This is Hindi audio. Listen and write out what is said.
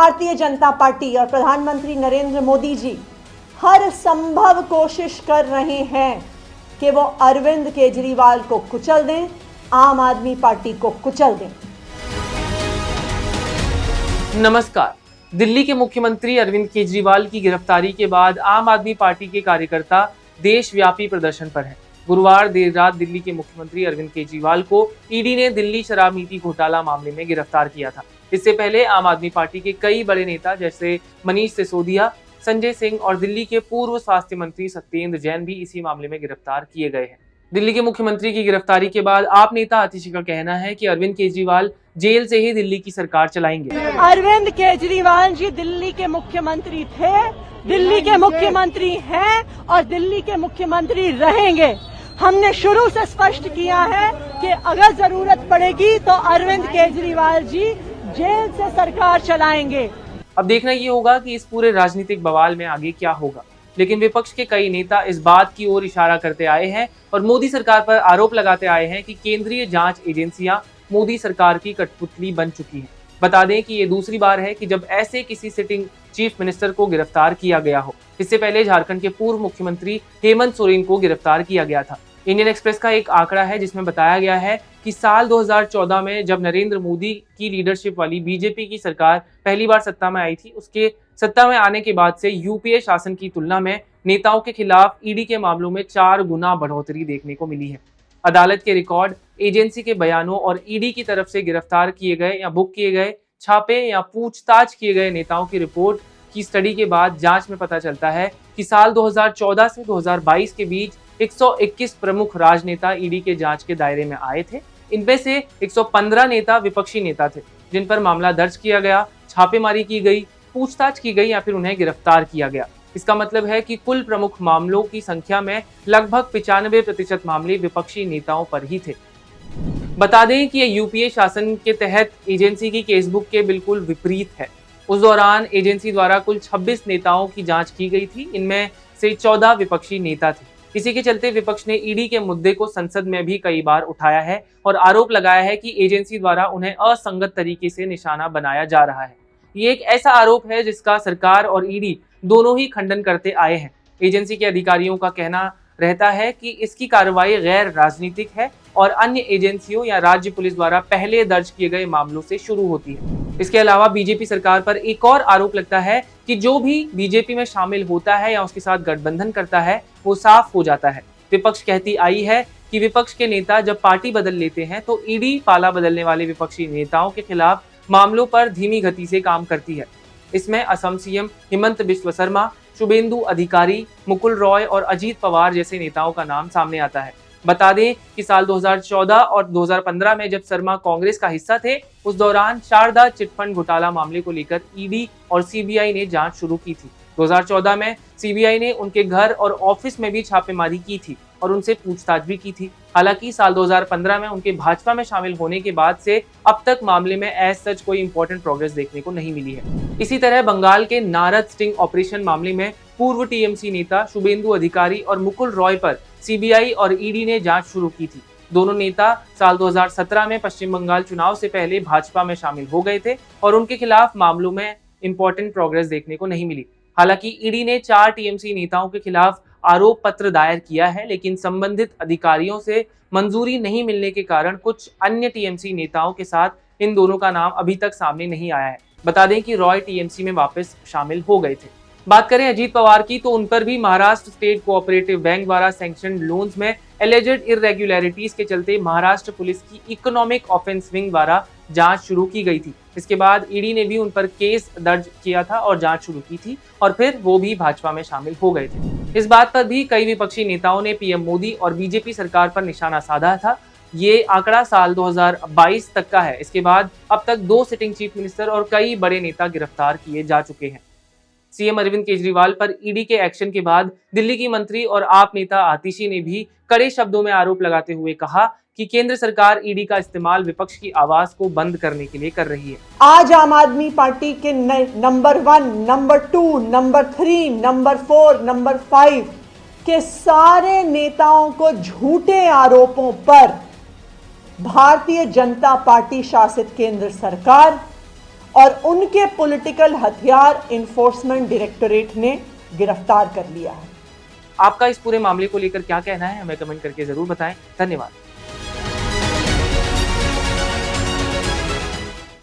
भारतीय जनता पार्टी और प्रधानमंत्री नरेंद्र मोदी जी हर संभव कोशिश कर रहे हैं कि वो अरविंद केजरीवाल को कुचल दें, आम आदमी पार्टी को कुचल दें। नमस्कार। दिल्ली के मुख्यमंत्री अरविंद केजरीवाल की गिरफ्तारी के बाद आम आदमी पार्टी के कार्यकर्ता देशव्यापी प्रदर्शन पर हैं। गुरुवार देर रात दिल्ली के मुख्यमंत्री अरविंद केजरीवाल को ईडी ने दिल्ली शराब नीति घोटाला मामले में गिरफ्तार किया था। इससे पहले आम आदमी पार्टी के कई बड़े नेता जैसे मनीष सिसोदिया, संजय सिंह और दिल्ली के पूर्व स्वास्थ्य मंत्री सत्येंद्र जैन भी इसी मामले में गिरफ्तार किए गए हैं। दिल्ली के मुख्यमंत्री की गिरफ्तारी के बाद आप नेता आतिशी का कहना है कि अरविंद केजरीवाल जेल से ही दिल्ली की सरकार चलाएंगे। अरविंद केजरीवाल जी दिल्ली के मुख्यमंत्री थे, दिल्ली के मुख्यमंत्री हैं और दिल्ली के मुख्यमंत्री रहेंगे। हमने शुरू से स्पष्ट किया है कि अगर जरूरत पड़ेगी तो अरविंद केजरीवाल जी जेल से सरकार चलाएंगे। अब देखना ये होगा कि इस पूरे राजनीतिक बवाल में आगे क्या होगा, लेकिन विपक्ष के कई नेता इस बात की ओर इशारा करते आए हैं और मोदी सरकार पर आरोप लगाते आए हैं कि केंद्रीय जांच एजेंसियां मोदी सरकार की कठपुतली बन चुकी हैं। बता दें कि ये दूसरी बार है कि जब ऐसे किसी सिटिंग चीफ मिनिस्टर को गिरफ्तार किया गया हो। इससे पहले झारखंड के पूर्व मुख्यमंत्री हेमंत सोरेन को गिरफ्तार किया गया था। इंडियन एक्सप्रेस का एक आंकड़ा है जिसमें बताया गया है कि साल 2014 में जब नरेंद्र मोदी की लीडरशिप वाली बीजेपी की सरकार पहली बार सत्ता में आई थी, उसके सत्ता में आने के बाद से यूपीए शासन की तुलना में नेताओं के खिलाफ ईडी के मामलों में 4 गुना बढ़ोतरी देखने को मिली है। अदालत के रिकॉर्ड, एजेंसी के बयानों और ईडी की तरफ से गिरफ्तार किए गए या बुक किए गए, छापे या पूछताछ किए गए नेताओं की रिपोर्ट की स्टडी के बाद जांच में पता चलता है कि साल 2014 से 2022 के बीच 121 प्रमुख राजनेता ईडी के जांच के दायरे में आए थे। इनमें से 115 नेता विपक्षी नेता थे जिन पर मामला दर्ज किया गया, छापेमारी की गई, पूछताछ की गई या फिर उन्हें गिरफ्तार किया गया। इसका मतलब है कि कुल प्रमुख मामलों की संख्या में लगभग 95% मामले विपक्षी नेताओं पर ही थे। बता दें कि यह यूपीए शासन के तहत एजेंसी की केसबुक के बिल्कुल विपरीत है। उस दौरान एजेंसी द्वारा कुल 26 नेताओं की जांच की गई थी, इनमें से 14 विपक्षी नेता थे। इसी के चलते विपक्ष ने ईडी के मुद्दे को संसद में भी कई बार उठाया है और आरोप लगाया है कि एजेंसी द्वारा उन्हें असंगत तरीके से निशाना बनाया जा रहा है। ये एक ऐसा आरोप है जिसका सरकार और ईडी दोनों ही खंडन करते आए हैं। एजेंसी के अधिकारियों का कहना रहता है कि इसकी कार्रवाई गैर राजनीतिक है और अन्य एजेंसियों या राज्य पुलिस द्वारा पहले दर्ज किए गए मामलों से शुरू होती है। इसके अलावा बीजेपी सरकार पर एक और आरोप लगता है कि जो भी बीजेपी में शामिल होता है या उसके साथ गठबंधन करता है वो साफ हो जाता है। विपक्ष कहती आई है कि विपक्ष के नेता जब पार्टी बदल लेते हैं तो ईडी पाला बदलने वाले विपक्षी नेताओं के खिलाफ मामलों पर धीमी गति से काम करती है। इसमें असम सीएम हिमंत बिस्वा शर्मा, शुभेंदु अधिकारी, मुकुल रॉय और अजीत पवार जैसे नेताओं का नाम सामने आता है। बता दें कि साल 2014 और 2015 में जब शर्मा कांग्रेस का हिस्सा थे, उस दौरान शारदा चिटफंड घोटाला मामले को लेकर ईडी और सीबीआई ने जांच शुरू की थी। 2014 में सीबीआई ने उनके घर और ऑफिस में भी छापेमारी की थी और उनसे पूछताछ भी की थी। हालांकि साल 2015 में उनके भाजपा में शामिल होने के बाद से अब तक मामले में एज सच कोई इंपॉर्टेंट प्रोग्रेस देखने को नहीं मिली है। इसी तरह बंगाल के नारद स्टिंग ऑपरेशन मामले में पूर्व टीएमसी नेता शुभेंदु अधिकारी और मुकुल रॉय पर सीबीआई और ईडी ने जांच शुरू की थी। दोनों नेता साल 2017 में पश्चिम बंगाल चुनाव से पहले भाजपा में शामिल हो गए थे और उनके खिलाफ मामलों में इंपॉर्टेंट प्रोग्रेस देखने को नहीं मिली। हालांकि ईडी ने 4 टीएमसी नेताओं के खिलाफ आरोप पत्र दायर किया है, लेकिन संबंधित अधिकारियों से मंजूरी नहीं मिलने के कारण कुछ अन्य टीएमसी नेताओं के साथ इन दोनों का नाम अभी तक सामने नहीं आया है। बता दें कि रॉय टीएमसी में वापस शामिल हो गए थे। बात करें अजीत पवार की तो उन पर भी महाराष्ट्र स्टेट कोऑपरेटिव बैंक द्वारा सैंक्शन लोन्स में एलिजेड इरेगुलरिटीज के चलते महाराष्ट्र पुलिस की इकोनॉमिक ऑफेंस विंग द्वारा जांच शुरू की गई थी। इसके बाद ईडी ने भी उन पर केस दर्ज किया था और जांच शुरू की थी और फिर वो भी भाजपा में शामिल हो गए थे। इस बात पर भी कई विपक्षी नेताओं ने पीएम मोदी और बीजेपी सरकार पर निशाना साधा था। ये आंकड़ा साल 2022 तक का है। इसके बाद अब तक 2 सिटिंग चीफ मिनिस्टर और कई बड़े नेता गिरफ्तार किए जा चुके हैं। सीएम अरविंद केजरीवाल पर ईडी के एक्शन के बाद दिल्ली की मंत्री और आप नेता आतिशी ने भी कड़े शब्दों में आरोप लगाते हुए कहा कि केंद्र सरकार ईडी का इस्तेमाल विपक्ष की आवाज को बंद करने के लिए कर रही है। आज आम आदमी पार्टी के number 1, number 2, number 3, number 4, number 5 के सारे नेताओं को झूठे आरोपों पर भारतीय जनता पार्टी शासित केंद्र सरकार और उनके पॉलिटिकल हथियार इन्फोर्समेंट डायरेक्टोरेट ने गिरफ्तार कर लिया है। आपका इस पूरे मामले को लेकर क्या कहना है, हमें कमेंट करके जरूर बताएं। धन्यवाद।